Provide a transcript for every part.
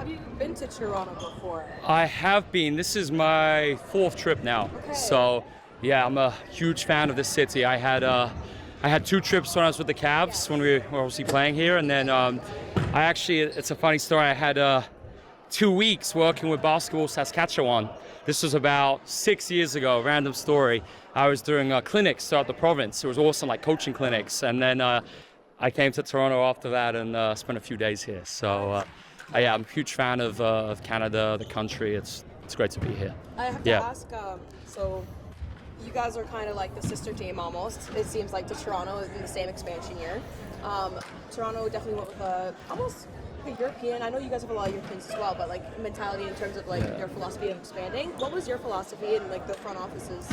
Have you been to Toronto before? I have been. This is my 4th trip now. Okay. So, yeah, I'm a huge fan of this city. I had 2 trips when I was with the Cavs when we were obviously playing here, and then it's a funny story. I had 2 weeks working with Basketball Saskatchewan. This was about 6 years ago. Random story. I was doing clinics throughout the province. It was awesome, like coaching clinics, and then I came to Toronto after that and spent a few days here. So. Yeah, I'm a huge fan of Canada, the country. It's great to be here. I have to ask, so you guys are kind of like the sister team almost. It seems like to Toronto in the same expansion year. Toronto definitely went with almost a European. I know you guys have a lot of Europeans as well, but like mentality in terms of like your philosophy of expanding. What was your philosophy and like the front office's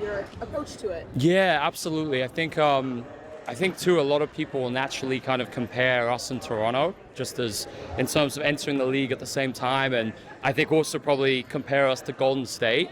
your approach to it? Yeah, absolutely. I think too, a lot of people will naturally kind of compare us and Toronto, just as in terms of entering the league at the same time, and I think also probably compare us to Golden State.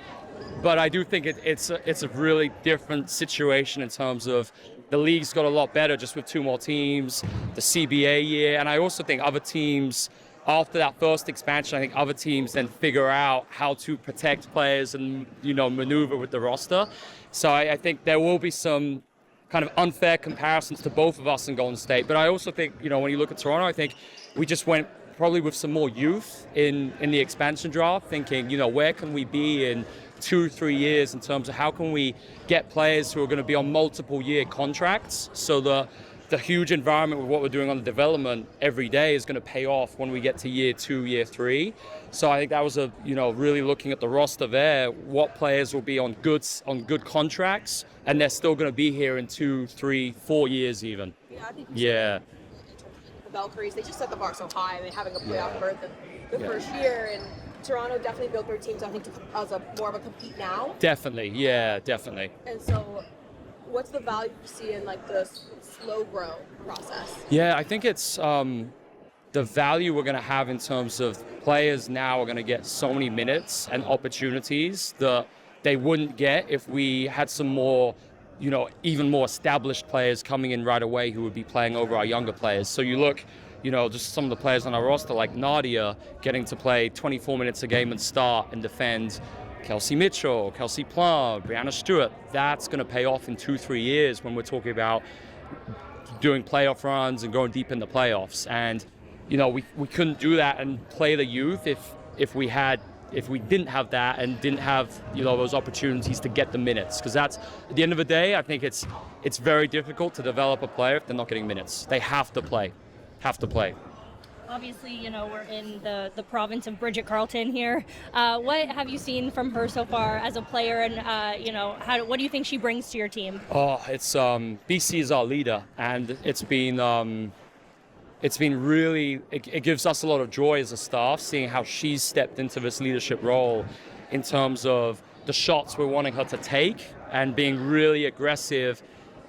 But I do think it's a really different situation in terms of the league's got a lot better just with 2 more teams, the CBA year, and I also think other teams, after that first expansion, I think other teams then figure out how to protect players and, maneuver with the roster. So I think there will be some kind of unfair comparisons to both of us in Golden State. But I also think, when you look at Toronto, I think we just went probably with some more youth in the expansion draft, thinking, where can we be in 2-3 years in terms of how can we get players who are going to be on multiple year contracts. So the huge environment with what we're doing on the development every day is going to pay off when we get to year 2, year 3. So I think that was really looking at the roster there, what players will be on good contracts, and they're still going to be here in 2, 3, 4 years even. Yeah, I think yeah. The Valkyries, they just set the bar so high, and having a playoff berth in the first year, and Toronto definitely built their teams, I think, as more of a compete now. Definitely, yeah, definitely. And so, what's the value you see in like the slow grow process? Yeah, I think it's the value we're going to have in terms of players now are going to get so many minutes and opportunities that they wouldn't get if we had some more, even more established players coming in right away who would be playing over our younger players. So you look, just some of the players on our roster like Nadia getting to play 24 minutes a game and start and defend Kelsey Mitchell, Kelsey Plum, Brianna Stewart. That's going to pay off in 2-3 years when we're talking about doing playoff runs and going deep in the playoffs. And we couldn't do that and play the youth if we didn't have that and didn't have those opportunities to get the minutes, because that's at the end of the day, I think it's very difficult to develop a player if they're not getting minutes. They have to play. Obviously, we're in the province of Bridget Carlton here. What have you seen from her so far as a player, and what do you think she brings to your team? Oh, it's BC is our leader, and it's been really, it gives us a lot of joy as a staff seeing how she's stepped into this leadership role in terms of the shots we're wanting her to take and being really aggressive,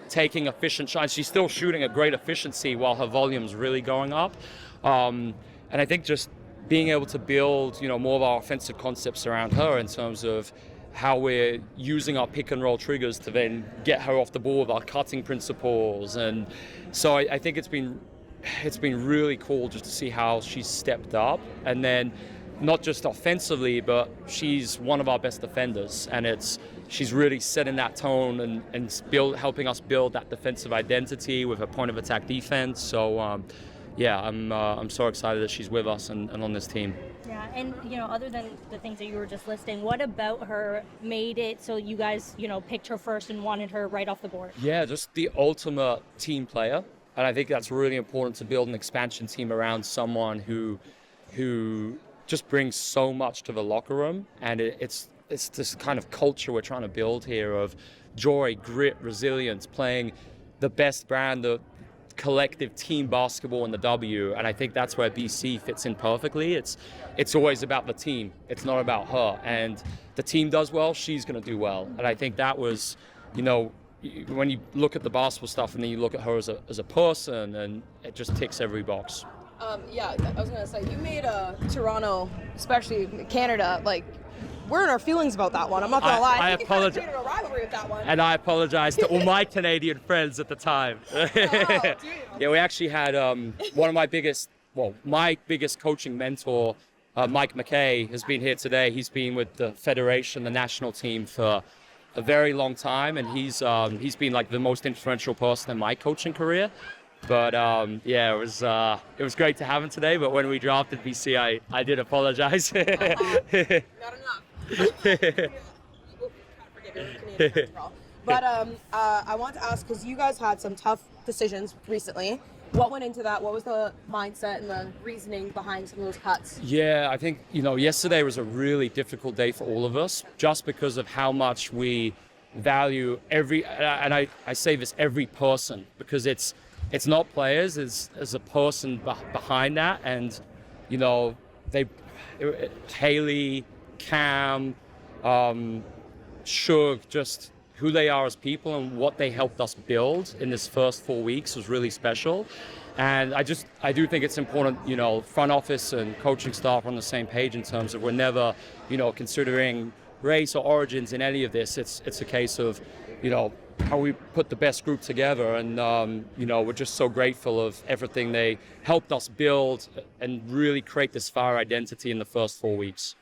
taking efficient shots. She's still shooting at great efficiency while her volume's really going up. And I think just being able to build, more of our offensive concepts around her in terms of how we're using our pick and roll triggers to then get her off the ball with our cutting principles. And so I think it's been really cool just to see how she's stepped up, and then not just offensively, but she's one of our best defenders, and she's really setting that tone and helping us build that defensive identity with her point of attack defense. So I'm so excited that she's with us and on this team. Yeah, and other than the things that you were just listing, what about her made it so you guys picked her first and wanted her right off the board? Yeah, just the ultimate team player. And I think that's really important to build an expansion team around someone who just brings so much to the locker room. And it's this kind of culture we're trying to build here of joy, grit, resilience, playing the best brand of collective team basketball in the W. And I think that's where BC fits in perfectly. It's always about the team. It's not about her. And the team does well, she's going to do well. And I think that was, when you look at the basketball stuff and then you look at her as a person, and it just ticks every box. I was going to say, you made Toronto, especially Canada, like, we're in our feelings about that one. I'm not going to lie. I think you kind of created a rivalry with that one. And I apologize to all my Canadian friends at the time. Yeah, we actually had one of well, my biggest coaching mentor, Mike McKay, has been here today. He's been with the federation, the national team for a very long time, and he's been like the most influential person in my coaching career. But yeah, it was great to have him today. But when we drafted BC, I did apologize. Not enough. We'll forgive you. But I want to ask, because you guys had some tough decisions recently. What went into that? What was the mindset and the reasoning behind some of those cuts? Yeah, I think, yesterday was a really difficult day for all of us, just because of how much we value and I say this, every person, because it's not players, it's a person behind that. And, Haley, Cam, Shug, just who they are as people and what they helped us build in this first 4 weeks was really special. And I do think it's important, front office and coaching staff are on the same page in terms of we're never, considering race or origins in any of this. It's a case of, how we put the best group together. And, we're just so grateful of everything they helped us build and really create this Fire identity in the first 4 weeks.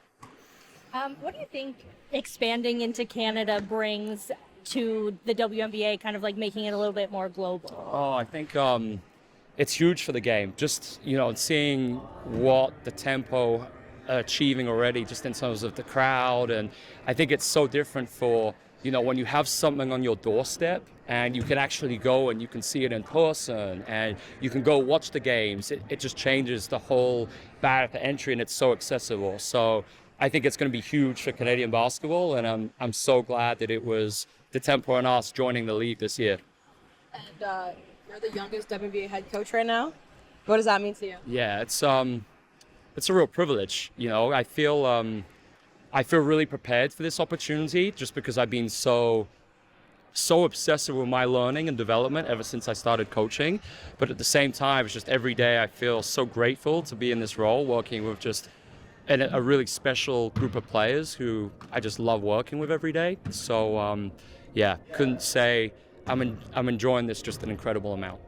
What do you think expanding into Canada brings to the WNBA, kind of like making it a little bit more global? Oh, I think it's huge for the game. Just, seeing what the Tempo are achieving already, just in terms of the crowd. And I think it's so different for, when you have something on your doorstep and you can actually go and you can see it in person and you can go watch the games. It just changes the whole barrier to entry, and it's so accessible. So I think it's going to be huge for Canadian basketball, and I'm so glad that it was the Tempo and us joining the league this year. And you're the youngest WNBA head coach right now. What does that mean to you? Yeah, it's a real privilege. I feel really prepared for this opportunity, just because I've been so obsessive with my learning and development ever since I started coaching. But at the same time, it's just every day I feel so grateful to be in this role, working with just a really special group of players who I just love working with every day. So yeah, couldn't say I'm enjoying this just an incredible amount.